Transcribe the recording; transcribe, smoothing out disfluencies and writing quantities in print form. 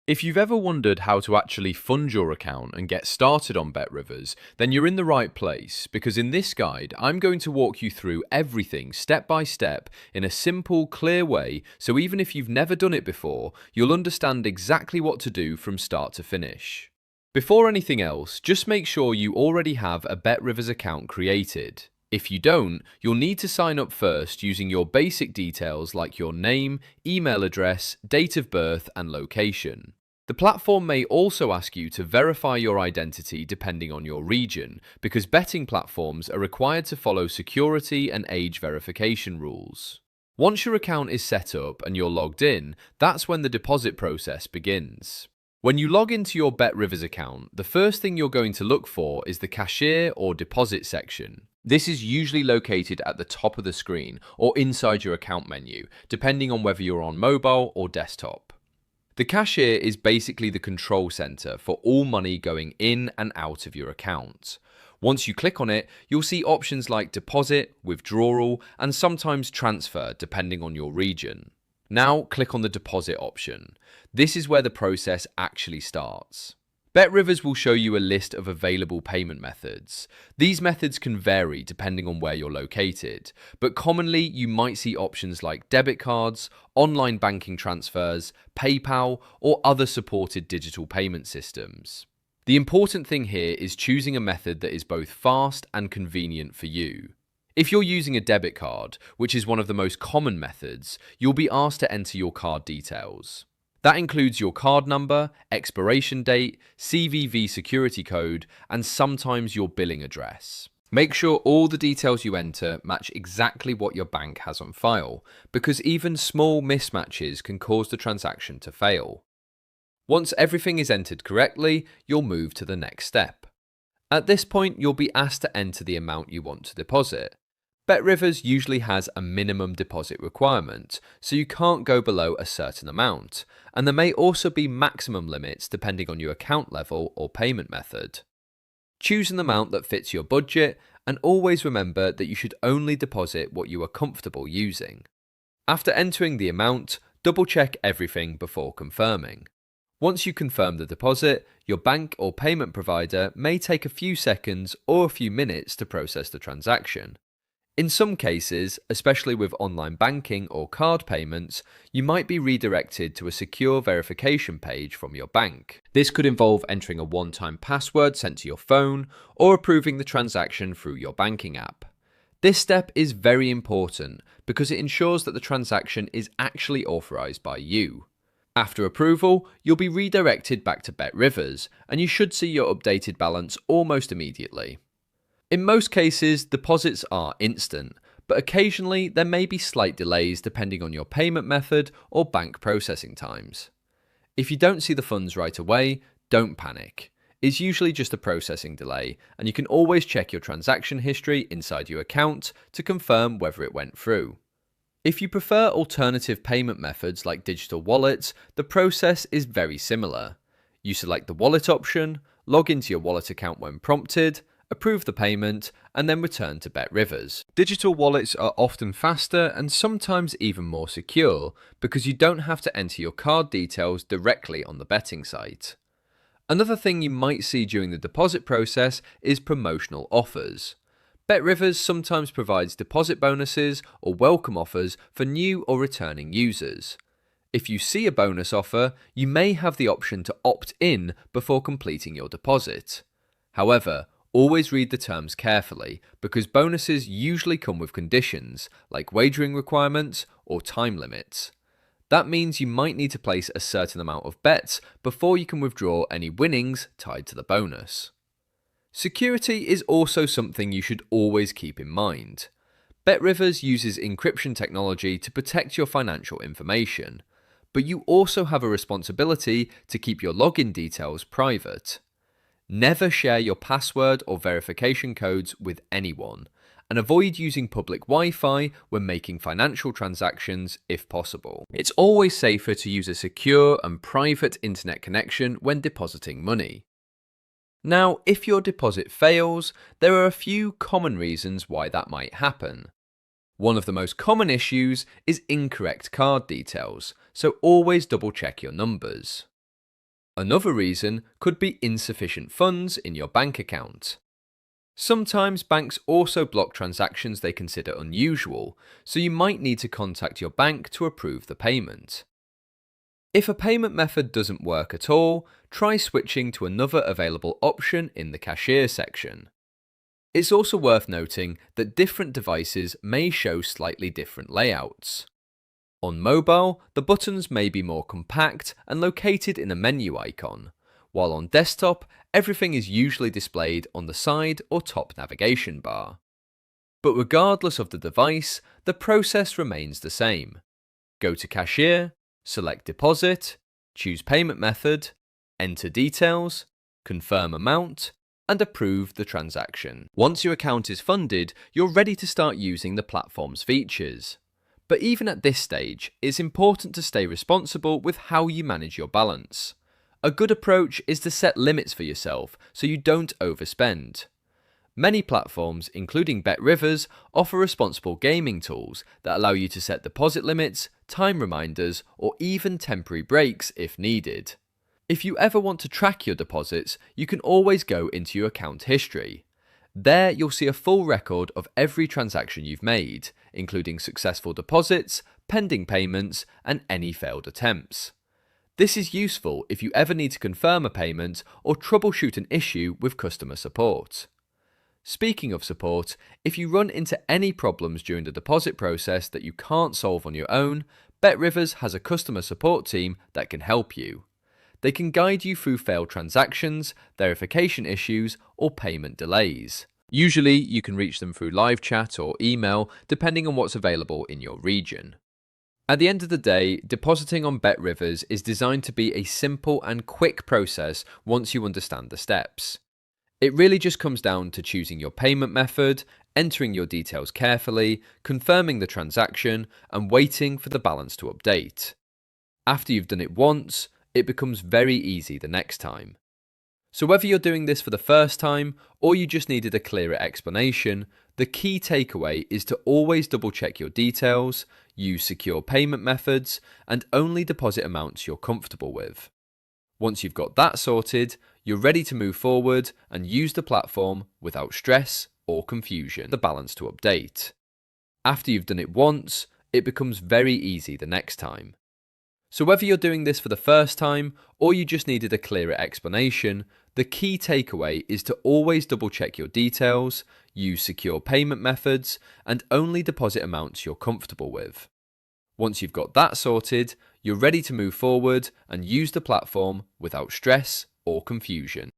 If you've ever wondered how to actually fund your account and get started on BetRivers, then you're in the right place because in this guide, I'm going to walk you through everything step by step in a simple, clear way, so even if you've never done it before, you'll understand exactly what to do from start to finish. Before anything else, just make sure you already have a BetRivers account created. If you don't, you'll need to sign up first using your basic details like your name, email address, date of birth, and location. The platform may also ask you to verify your identity depending on your region, because betting platforms are required to follow security and age verification rules. Once your account is set up and you're logged in, that's when the deposit process begins. When you log into your BetRivers account, the first thing you're going to look for is the cashier or deposit section. This is usually located at the top of the screen or inside your account menu, depending on whether you're on mobile or desktop. The cashier is basically the control center for all money going in and out of your account. Once you click on it, you'll see options like deposit, withdrawal, and sometimes transfer, depending on your region. Now click on the deposit option. This is where the process actually starts. BetRivers will show you a list of available payment methods. These methods can vary depending on where you're located, but commonly you might see options like debit cards, online banking transfers, PayPal, or other supported digital payment systems. The important thing here is choosing a method that is both fast and convenient for you. If you're using a debit card, which is one of the most common methods, you'll be asked to enter your card details. That includes your card number, expiration date, CVV security code, and sometimes your billing address. Make sure all the details you enter match exactly what your bank has on file, because even small mismatches can cause the transaction to fail. Once everything is entered correctly, you'll move to the next step. At this point, you'll be asked to enter the amount you want to deposit. BetRivers usually has a minimum deposit requirement, so you can't go below a certain amount, and there may also be maximum limits depending on your account level or payment method. Choose an amount that fits your budget, and always remember that you should only deposit what you are comfortable using. After entering the amount, double-check everything before confirming. Once you confirm the deposit, your bank or payment provider may take a few seconds or a few minutes to process the transaction. In some cases, especially with online banking or card payments, you might be redirected to a secure verification page from your bank. This could involve entering a one-time password sent to your phone or approving the transaction through your banking app. This step is very important because it ensures that the transaction is actually authorized by you. After approval, you'll be redirected back to BetRivers, and you should see your updated balance almost immediately. In most cases, deposits are instant, but occasionally there may be slight delays depending on your payment method or bank processing times. If you don't see the funds right away, don't panic. It's usually just a processing delay, and you can always check your transaction history inside your account to confirm whether it went through. If you prefer alternative payment methods like digital wallets, the process is very similar. You select the wallet option, log into your wallet account when prompted, approve the payment, and then return to BetRivers. Digital wallets are often faster and sometimes even more secure because you don't have to enter your card details directly on the betting site. Another thing you might see during the deposit process is promotional offers. BetRivers sometimes provides deposit bonuses or welcome offers for new or returning users. If you see a bonus offer, you may have the option to opt in before completing your deposit. However, always read the terms carefully because bonuses usually come with conditions like wagering requirements or time limits. That means you might need to place a certain amount of bets before you can withdraw any winnings tied to the bonus. Security is also something you should always keep in mind. BetRivers uses encryption technology to protect your financial information, but you also have a responsibility to keep your login details private. Never share your password or verification codes with anyone, and avoid using public Wi-Fi when making financial transactions if possible. It's always safer to use a secure and private internet connection when depositing money. Now, if your deposit fails, there are a few common reasons why that might happen. One of the most common issues is incorrect card details, so always double check your numbers. Another reason could be insufficient funds in your bank account. Sometimes banks also block transactions they consider unusual, so you might need to contact your bank to approve the payment. If a payment method doesn't work at all, try switching to another available option in the cashier section. It's also worth noting that different devices may show slightly different layouts. On mobile, the buttons may be more compact and located in a menu icon, while on desktop, everything is usually displayed on the side or top navigation bar. But regardless of the device, the process remains the same. Go to Cashier, select Deposit, choose Payment Method, enter details, confirm amount, and approve the transaction. Once your account is funded, you're ready to start using the platform's features. But even at this stage, it's important to stay responsible with how you manage your balance. A good approach is to set limits for yourself so you don't overspend. Many platforms, including BetRivers, offer responsible gaming tools that allow you to set deposit limits, time reminders, or even temporary breaks if needed. If you ever want to track your deposits, you can always go into your account history. There you'll see a full record of every transaction you've made, including successful deposits, pending payments, and any failed attempts. This is useful if you ever need to confirm a payment or troubleshoot an issue with customer support. Speaking of support, if you run into any problems during the deposit process that you can't solve on your own, BetRivers has a customer support team that can help you. They can guide you through failed transactions, verification issues, or payment delays. Usually, you can reach them through live chat or email, depending on what's available in your region. At the end of the day, depositing on BetRivers is designed to be a simple and quick process once you understand the steps. It really just comes down to choosing your payment method, entering your details carefully, confirming the transaction, and waiting for the balance to update. After you've done it once, it becomes very easy the next time. So whether you're doing this for the first time or you just needed a clearer explanation, the key takeaway is to always double check your details, use secure payment methods, and only deposit amounts you're comfortable with. Once you've got that sorted, you're ready to move forward and use the platform without stress or confusion. The balance to update. After you've done it once, it becomes very easy the next time. So whether you're doing this for the first time or you just needed a clearer explanation, the key takeaway is to always double check your details, use secure payment methods, and only deposit amounts you're comfortable with. Once you've got that sorted, you're ready to move forward and use the platform without stress or confusion.